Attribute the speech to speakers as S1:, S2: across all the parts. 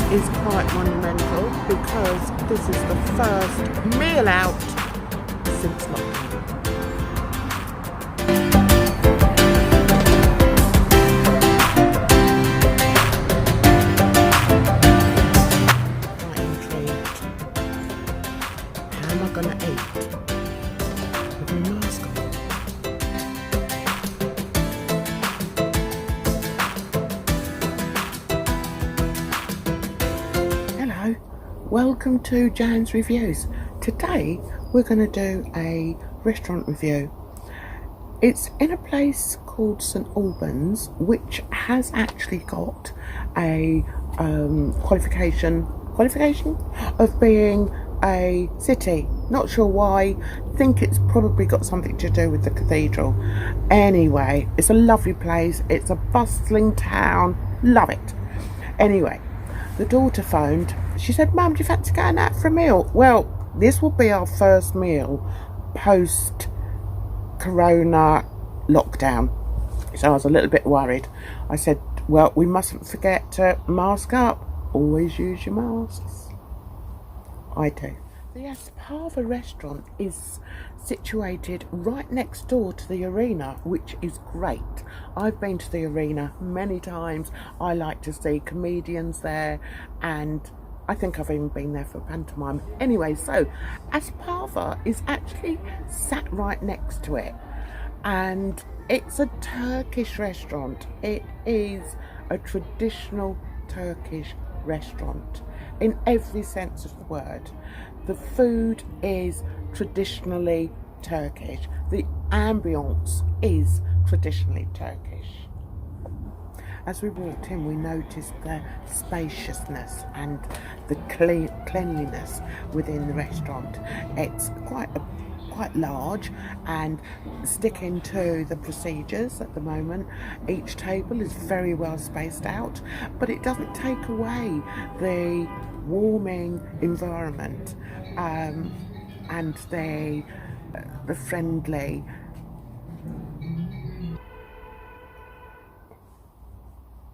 S1: is quite monumental because this is the first meal out since lockdown. I'm intrigued. How am I going to eat with my mask on? Welcome to Jan's Reviews. Today we're going to do a restaurant review. It's in a place called St Albans, which has actually got a qualification of being a city. Not sure why. Think it's probably got something to do with the cathedral. Anyway, it's a lovely place. It's a bustling town. Love it. Anyway, the daughter phoned. She said, "Mum, do you fancy going out for a meal?" Well, this will be our first meal post-corona lockdown. So I was a little bit worried. I said, well, we mustn't forget to mask up. Always use your masks. I do. The ASPAVA restaurant is situated right next door to the arena, which is great. I've been to the arena many times. I like to see comedians there, and I think I've even been there for pantomime. Anyway, so ASPAVA is actually sat right next to it, and it's a Turkish restaurant. It is a traditional Turkish restaurant in every sense of the word. The food is traditionally Turkish. The ambience is traditionally Turkish. As we walked in, we noticed the spaciousness and the cleanliness within the restaurant. It's quite large, and sticking to the procedures at the moment, each table is very well spaced out, but it doesn't take away the warming environment and the friendly.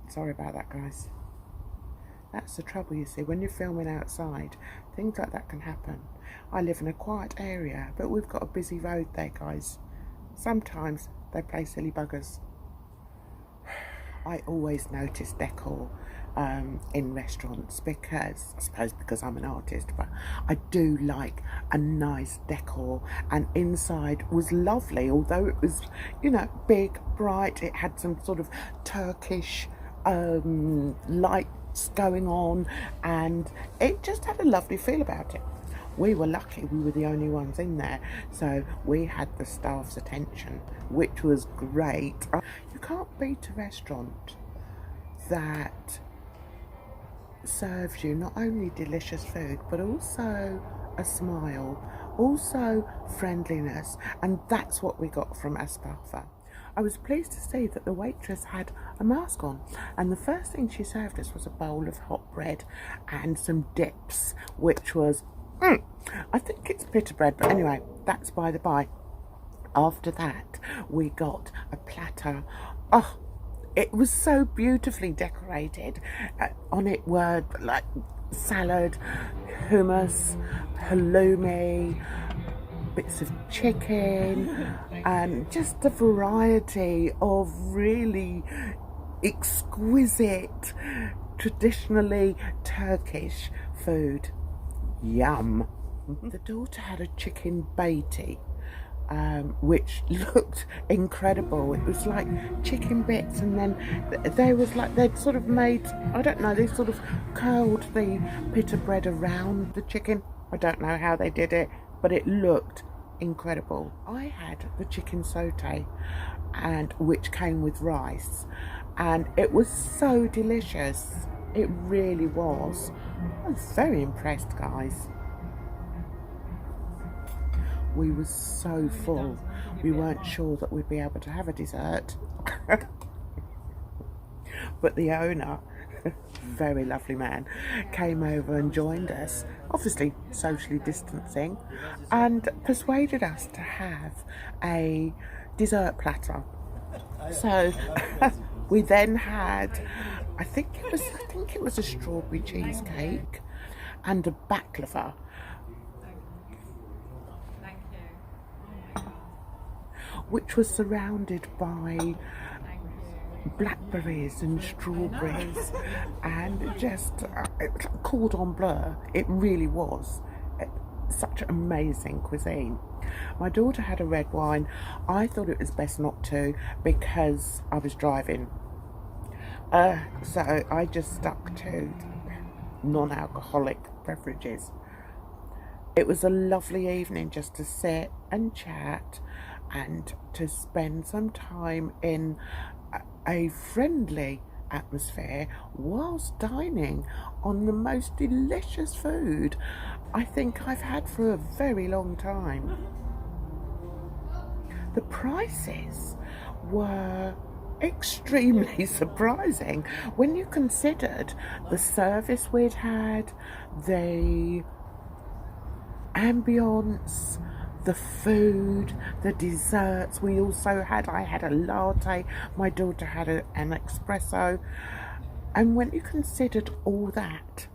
S1: Sorry about that, guys. That's the trouble, you see, when you're filming outside, things like that can happen. I live in a quiet area, but we've got a busy road there, guys. Sometimes they play silly buggers. I always notice decor in restaurants because, I suppose because I'm an artist, but I do like a nice decor, and inside was lovely, although it was, you know, big, bright. It had some sort of Turkish lights going on, and it just had a lovely feel about it. We were lucky, we were the only ones in there, so we had the staff's attention, which was great. You can't beat a restaurant that serves you not only delicious food, but also a smile, also friendliness, and that's what we got from ASPAVA. I was pleased to see that the waitress had a mask on, and the first thing she served us was a bowl of hot bread and some dips, which was, I think it's pita bread, but anyway, that's by the by. After that, we got a platter. Oh, it was so beautifully decorated. On it were like salad, hummus, halloumi, bits of chicken, and just a variety of really exquisite, traditionally Turkish food. Yum. The daughter had a chicken beatty, which looked incredible. It was like chicken bits, and then there was like, they'd sort of made, I don't know, they sort of curled the pita bread around the chicken. I don't know how they did it, but it looked incredible. I had the chicken saute, and which came with rice, and it was so delicious. It really was. I was very impressed, guys. We were so full, we weren't sure that we'd be able to have a dessert. But the owner, very lovely man, came over and joined us, obviously socially distancing, and persuaded us to have a dessert platter. So We then had, I think it was a strawberry cheesecake and a baklava, which was surrounded by blackberries and strawberries and just cordon bleu. It really was such amazing cuisine. My daughter had a red wine. I thought it was best not to because I was driving, so I just stuck to non-alcoholic beverages. It was a lovely evening just to sit and chat and to spend some time in a friendly atmosphere whilst dining on the most delicious food I think I've had for a very long time. The prices were extremely surprising when you considered the service we'd had, the ambience, the food, the desserts. We also had, I had a latte, my daughter had an espresso, and when you considered all that,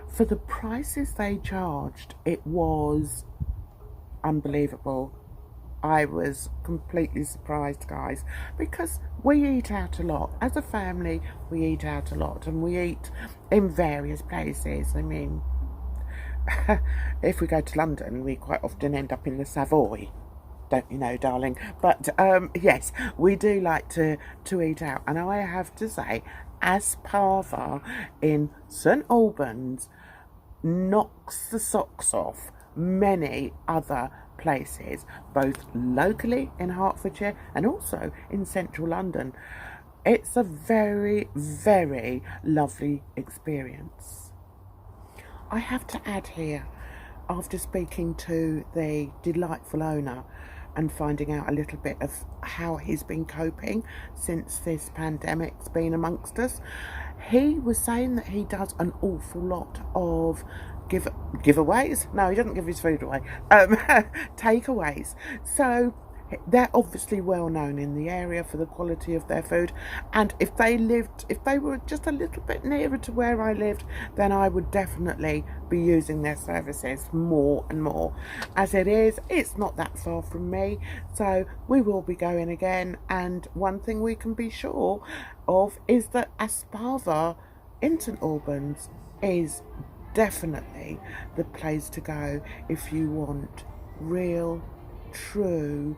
S1: for the prices they charged, it was unbelievable. I was completely surprised, guys, because we eat out a lot. As a family, we eat out a lot, and we eat in various places. I mean, if we go to London, we quite often end up in the Savoy, don't you know, darling? But yes, we do like to eat out, and I have to say, ASPAVA in St Albans knocks the socks off many other places, both locally in Hertfordshire and also in central London. It's a very, very lovely experience. I have to add here, after speaking to the delightful owner and finding out a little bit of how he's been coping since this pandemic's been amongst us, he was saying that he does an awful lot of giveaways. No, he doesn't give his food away. Takeaways. So they're obviously well known in the area for the quality of their food, and if they were just a little bit nearer to where I lived, then I would definitely be using their services more and more. As it is, it's not that far from me, so we will be going again. And one thing we can be sure of is that ASPAVA in St Albans is definitely the place to go if you want real, true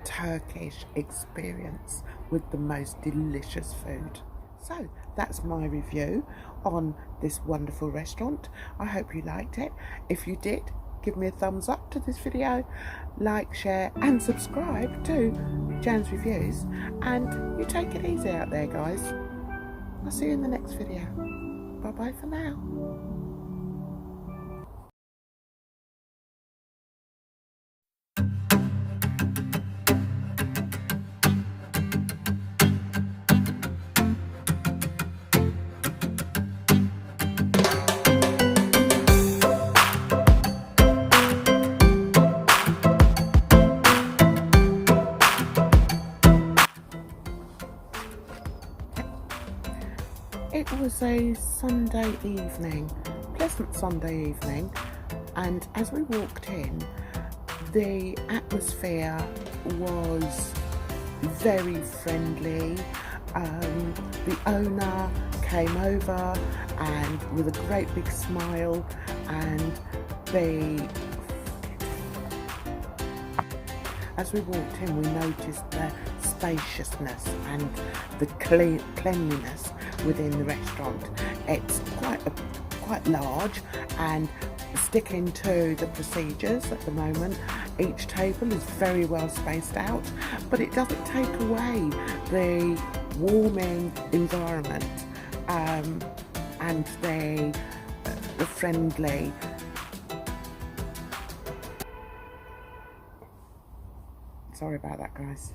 S1: Turkish experience with the most delicious food. So that's my review on this wonderful restaurant. I hope you liked it. If you did, give me a thumbs up to this video, like, share and subscribe to Jan's Reviews, and you take it easy out there, guys. I'll see you in the next video. Bye bye for now. It was a Sunday evening, pleasant Sunday evening, and as we walked in, the atmosphere was very friendly. The owner came over and with a great big smile, and as we walked in, we noticed the spaciousness and the cleanliness within the restaurant. It's quite large, and sticking to the procedures at the moment, each table is very well spaced out, but it doesn't take away the warming environment and the friendly. Sorry about that, guys.